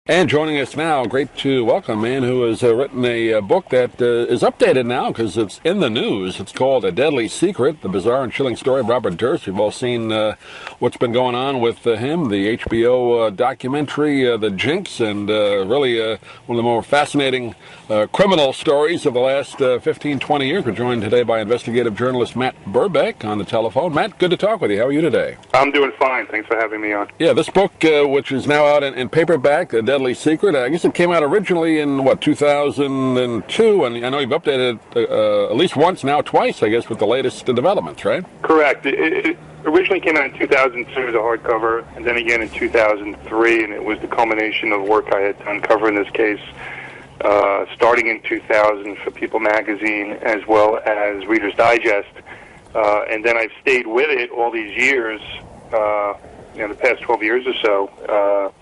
And joining us now, great to welcome a man who has written a book that is updated now because it's in the news. It's called A Deadly Secret, the bizarre and chilling story of Robert Durst. We've all seen what's been going on with him, the HBO documentary, The Jinx, and really one of the more fascinating criminal stories of the last 15, 20 years. We're joined today by investigative journalist Matt Birkbeck on the telephone. Matt, good to talk with you. How are you today? I'm doing fine. Thanks for having me on. Yeah, this book, which is now out in paperback, A Deadly Secret. I guess it came out originally in, 2002, and I know you've updated it at least once, now twice, I guess, with the latest developments, right? Correct. It originally came out in 2002 as a hardcover, and then again in 2003, and it was the culmination of work I had done covering this case, starting in 2000 for People magazine as well as Reader's Digest, and then I've stayed with it all these years, the past 12 years or so,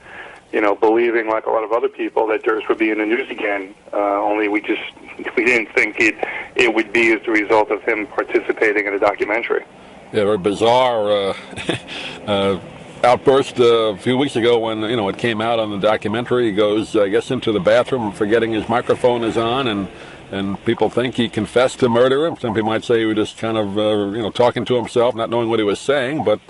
believing, like a lot of other people, that Durst would be in the news again. Only we didn't think it would be as a result of him participating in a documentary. Yeah, very bizarre outburst a few weeks ago when it came out on the documentary. He goes, I guess, into the bathroom, forgetting his microphone is on, and people think he confessed to murder him. Some people might say he was just kind of talking to himself, not knowing what he was saying, but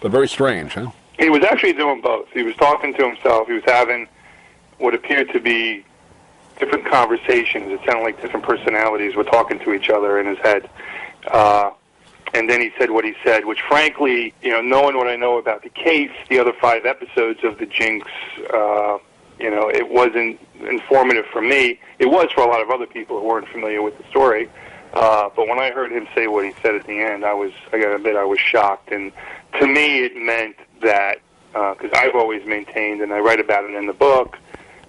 very strange, huh? He was actually doing both. He was talking to himself. He was having what appeared to be different conversations. It sounded like different personalities were talking to each other in his head. And then he said what he said, which frankly, knowing what I know about the case, the other 5 episodes of The Jinx, it wasn't informative for me. It was for a lot of other people who weren't familiar with the story. But when I heard him say what he said at the end, I gotta admit, I was shocked. And to me, it meant that, because I've always maintained, and I write about it in the book,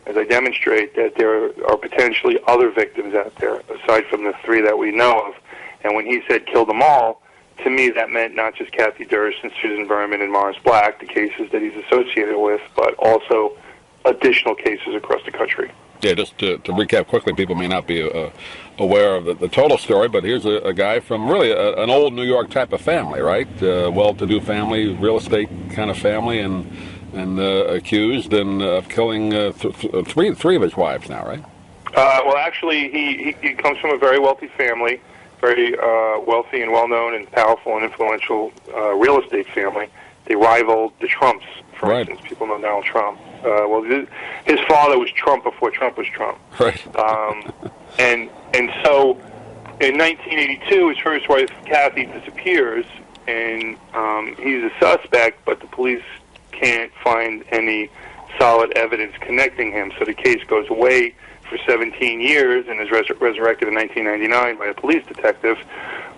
as I demonstrate, that there are potentially other victims out there, aside from the 3 that we know of. And when he said kill them all, to me that meant not just Kathy Durst and Susan Berman and Morris Black, the cases that he's associated with, but also additional cases across the country. Yeah, just to recap quickly, people may not be aware of the total story, but here's a guy from really an old New York type of family, right? Well-to-do family, real estate kind of family, and accused of killing three of his wives now, right? Well, actually, he comes from a very wealthy family, very wealthy and well-known and powerful and influential real estate family. They rivaled the Trumps, for instance. People know Donald Trump. His father was Trump before Trump was Trump. Right. And so in 1982, his first wife, Kathy, disappears, and he's a suspect, but the police can't find any solid evidence connecting him. So the case goes away for 17 years and is resurrected in 1999 by a police detective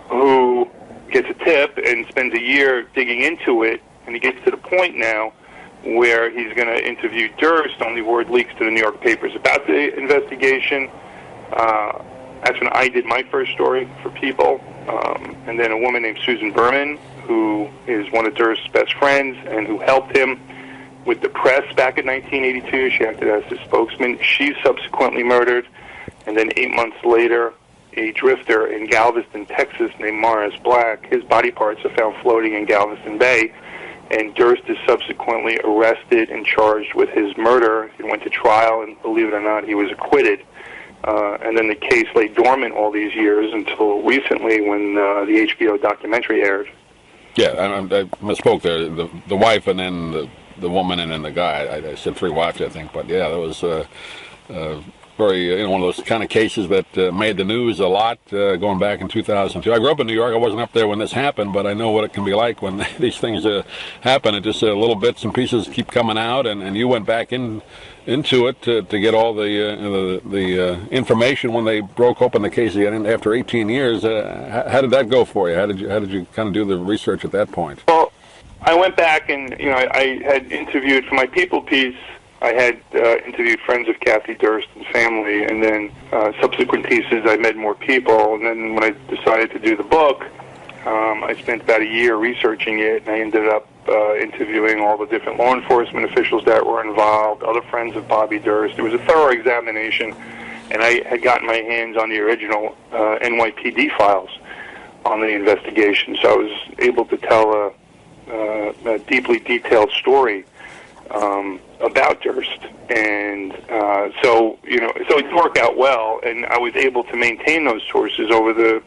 who gets a tip and spends a year digging into it, and he gets to the point now where he's going to interview Durst. Only word leaks to the New York papers about the investigation. That's when I did my first story for People. And then a woman named Susan Berman, who is one of Durst's best friends and who helped him with the press back in 1982. She acted as his spokesman. She's subsequently murdered. And then 8 months later, a drifter in Galveston, Texas, named Morris Black, his body parts are found floating in Galveston Bay. And Durst is subsequently arrested and charged with his murder. He went to trial, and believe it or not, he was acquitted. And then the case lay dormant all these years until recently when the HBO documentary aired. Yeah, I misspoke there. The wife and then the woman and then the guy. I said 3 wives, I think. But, yeah, that was very, one of those kind of cases that made the news a lot going back in 2002. I grew up in New York. I wasn't up there when this happened, but I know what it can be like when these things happen. It just little bits and pieces keep coming out, and you went back into it to get all the information when they broke open the case again after 18 years. How did that go for you? How did you kind of do the research at that point? Well, I went back and I had interviewed for my People piece. I had interviewed friends of Kathy Durst and family, and then subsequent pieces I met more people. And then when I decided to do the book, I spent about a year researching it, and I ended up interviewing all the different law enforcement officials that were involved, other friends of Bobby Durst. It was a thorough examination, and I had gotten my hands on the original NYPD files on the investigation, so I was able to tell a deeply detailed story about Durst, and so it worked out well, and I was able to maintain those sources over the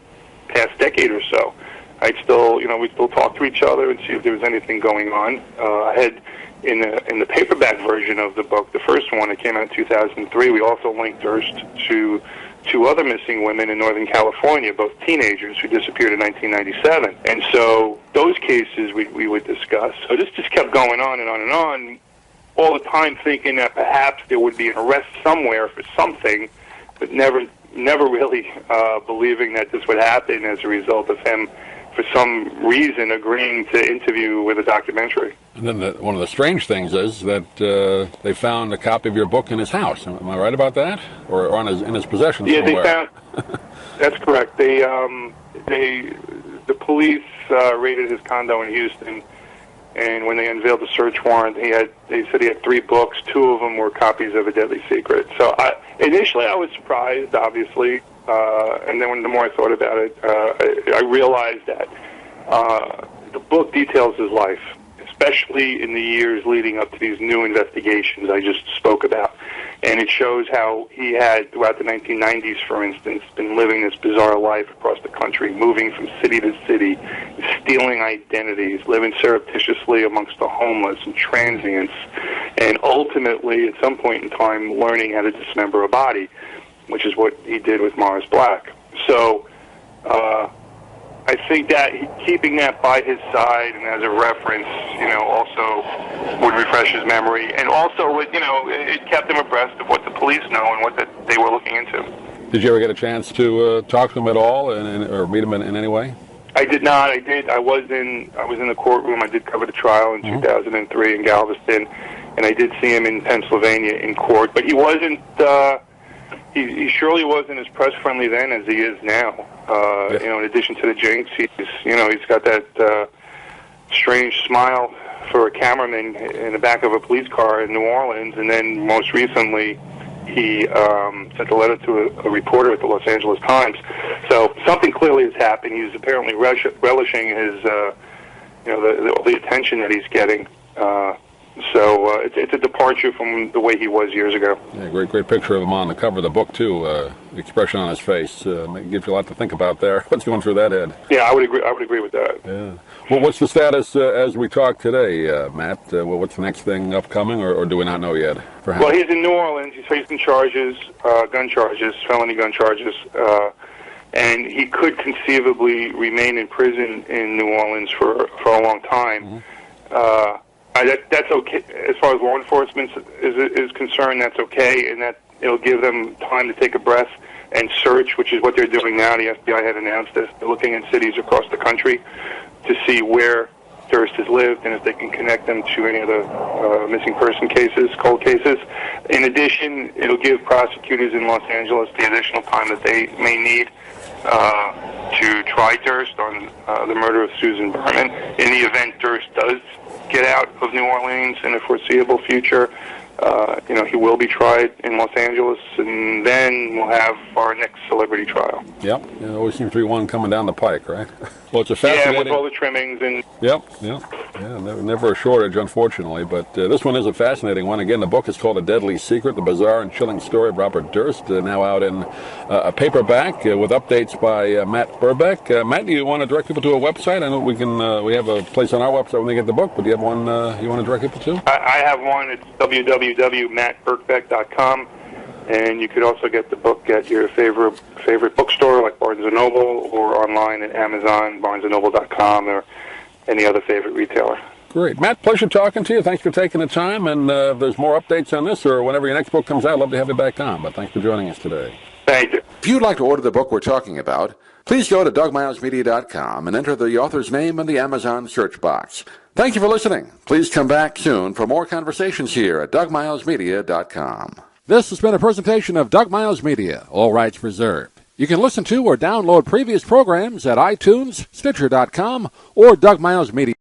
past decade or so. I'd still, we still talk to each other and see if there was anything going on. I had in the paperback version of the book, the first one that came out in 2003, we also linked Durst to two other missing women in Northern California, both teenagers who disappeared in 1997. And so those cases we would discuss. So this just kept going on and on and on, all the time thinking that perhaps there would be an arrest somewhere for something, but never really believing that this would happen as a result of him, for some reason, agreeing to interview with a documentary. And then one of the strange things is that they found a copy of your book in his house. Am I right about that? Or in his possession somewhere? Yeah, they found. That's correct. The police raided his condo in Houston, and when they unveiled the search warrant, they said he had 3 books. 2 of them were copies of A Deadly Secret. So initially I was surprised, obviously, and then the more I thought about it, I realized that the book details his life, especially in the years leading up to these new investigations I just spoke about. And it shows how he had, throughout the 1990s, for instance, been living this bizarre life across the country, moving from city to city, stealing identities, living surreptitiously amongst the homeless and transients, and ultimately, at some point in time, learning how to dismember a body, which is what he did with Morris Black. So I think that keeping that by his side and as a reference, also would refresh his memory, and also it kept him abreast of what the police know and what they were looking into. Did you ever get a chance to talk to him at all, or meet him in any way? I did not. I did. I was in the courtroom. I did cover the trial in 2003 in Galveston, and I did see him in Pennsylvania in court. But he wasn't. He surely wasn't as press friendly then as he is now. In addition to the jinx, he's got that strange smile for a cameraman in the back of a police car in New Orleans, and then most recently he sent a letter to a reporter at the Los Angeles Times. So something clearly has happened. He's apparently relishing his all the attention that he's getting. So it's a departure from the way he was years ago. Yeah, great picture of him on the cover of the book, too. The expression on his face gives you a lot to think about there. What's going through that head? Yeah, I would agree with that. Yeah. Well, what's the status as we talk today, Matt? What's the next thing upcoming, or do we not know yet? Well, he's in New Orleans. He's facing charges, felony gun charges, and he could conceivably remain in prison in New Orleans for a long time. Mm-hmm. That's okay as far as law enforcement is concerned. That's okay, and that it'll give them time to take a breath and search, which is what they're doing now. The FBI had announced this. They're looking in cities across the country to see where Durst has lived and if they can connect them to any of the missing person cases, cold cases. In addition, it'll give prosecutors in Los Angeles the additional time that they may need to try Durst on the murder of Susan Berman. In the event Durst does get out of New Orleans in a foreseeable future, he will be tried in Los Angeles, and then we'll have our next celebrity trial. Yep, there always seems to be one coming down the pike, right? Well, it's a fascinating... Yeah, with all the trimmings and... Yep. Yeah, never a shortage, unfortunately, but this one is a fascinating one. Again, the book is called A Deadly Secret, the bizarre and chilling story of Robert Durst, now out in a paperback with updates by Matt Birkbeck. Matt, do you want to direct people to a website? I know we have a place on our website when they get the book, but do you have one you want to direct people to? I have one. It's www.mattbirkbeck.com. And you could also get the book at your favorite bookstore, like Barnes & Noble, or online at Amazon, barnesandnoble.com, or any other favorite retailer. Great. Matt, pleasure talking to you. Thanks for taking the time. And if there's more updates on this, or whenever your next book comes out, I'd love to have you back on. But thanks for joining us today. Thank you. If you'd like to order the book we're talking about, please go to DougMilesMedia.com and enter the author's name in the Amazon search box. Thank you for listening. Please come back soon for more conversations here at DougMilesMedia.com. This has been a presentation of Doug Miles Media, all rights reserved. You can listen to or download previous programs at iTunes, Stitcher.com, or Doug Miles Media.